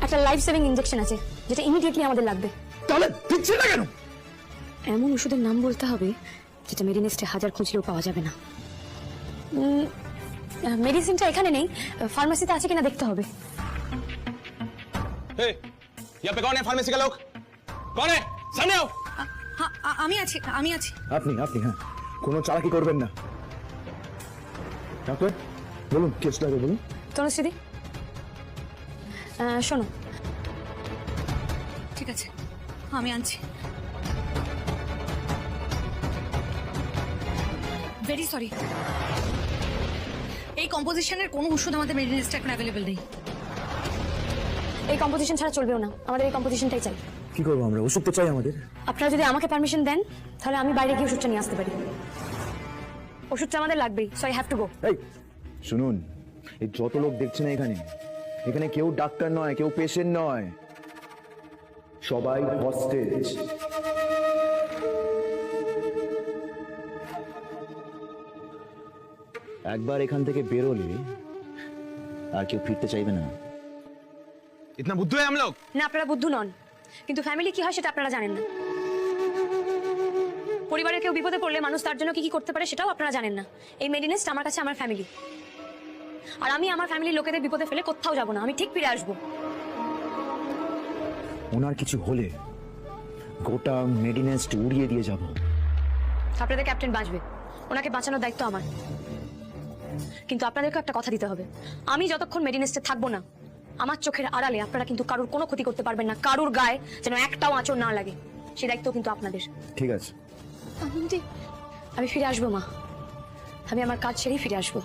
একটা life saving injection আছে যেটা ইমিডিয়েটলি আমাদের লাগবে। তাহলে দিচ্ছে না কেন? এমন ওষুধের নাম বলতে হবে যেটা মেডিনেস্টে হাজার খুঁজলেও পাওয়া যাবে না। মেডিসিনটা এখানে নেই, ফার্মেসিতে আছে কিনা দেখতে হবে। हे, यहाँ पे कौन है फार्मेसी का लोग? कौन है? सामने आओ। আমি আছি। আপনি হ্যাঁ, কোনো চালাকি করবেন না। ডাক্তার বলুন, কেস লাগে বলুন। তনুশ্রী, শোনো, ঠিক আছে, আমি আনছি। ভেরি সরি, এই কম্পোজিশনের কোনো ওষুধ আমাদের মেডিনেস্টে এখন অ্যাভেলেবল নেই। এই কম্পোজিশন ছাড়া চলবেও না, আমাদের এই কম্পোজিশনটাই চাই। কি করবো আমরা? ওষুধ তো চাই আমাদের। আপনারা যদি আমাকে পারমিশন দেন তাহলে আমি বাইরে গিয়ে ওষুধটা নিয়ে আসতে পারি। ওষুধটা আমাদের লাগবেই, so I have to go. এই শুনুন, এই যত লোক দেখছেন এখানে, এখানে কেউ ডাক্তার নয়, কেউ পেশেন্ট নয়, সবাই হস্টেজ। একবার এখান থেকে বেরোলে আর কেউ ফিরতে চাইবে না। इतना बुद्धू है हम लोग? না, আপনারা বুদ্ধু নন, কিন্তু ফ্যামিলি কি হয় সেটা আপনারা জানেন না। পরিবারের কেউ বিপদে পড়লে মানুষ তার জন্য কি কি করতে পারে সেটাও আপনারা জানেন না। এই মেডিনেস্ট আমার কাছে আমার ফ্যামিলি, আর আমি আমার ফ্যামিলির লোকেদের বিপদে ফেলে কোথাও যাব না, আমি ঠিক ফিরে আসবো। ওনার কিছু হলে গোটা মেডিনেস্ট উড়িয়ে দিয়ে যাব। আপনাদের ক্যাপ্টেন বাঁচবে, ওনাকে বাঁচানোর দায়িত্ব আমার। কিন্তু আপনাদেরকে একটা কথা দিতে হবে, আমি যতক্ষণ মেডিনেস্টে থাকবো না, আমার চোখের আড়ালে আপনারা কিন্তু কারোর কোনো ক্ষতি করতে পারবেন না, কারোর গায়ে যেন একটাও আঁচড় না লাগে, সেই দায়িত্ব কিন্তু আপনাদের। ঠিক আছে, আমি ফিরে আসবো মা, আমি আমার কাজ ছেড়েই ফিরে আসবো।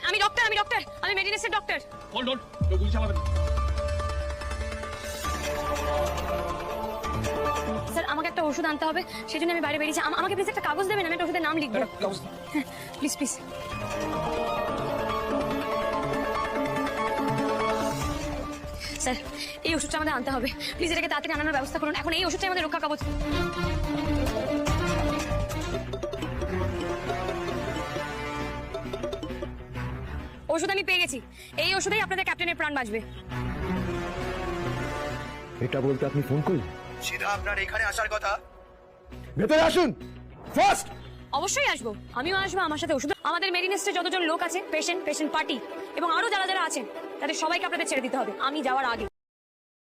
আমি ডক্টর, আমি মেডিনেস্টের ডক্টর। होल्ड होल्ड, जो गुली चला दे। স্যার, আমাকে একটা ওষুধ আনতে হবে, সেই জন্য আমি বাইরে বেরিয়েছি। আমাকে প্লিজ একটা কাগজ দেবেন, আমি একটা ওষুধের নাম লিখবো। Please please. স্যার, এই ওষুধটা আমাদের আনতে হবে, প্লিজ এটাকে তাড়াতাড়ি আনানোর ব্যবস্থা করুন। এখন এই ওষুধটাই আমাদের রক্ষা কবচ। ওষুধ আমি পেয়ে গেছি, এই ওষুধেই আপনাদের ক্যাপ্টেনের প্রাণ বাঁচবে। এটা বলতে আপনি ফোন করলেন? সিধা আপনার এখানে আসার কথা। ভেতরে আসুন ফার্স্ট। অবশ্যই আসবো, আমিও আসবো, আমার সাথে ওষুধ। আমাদের মেডিনেস্টে যতজন লোক আছে, পেশেন্ট পার্টি এবং আরো যারা যারা আছেন, তাদের সবাইকে আপনাদের ছেড়ে দিতে হবে আমি যাওয়ার আগে।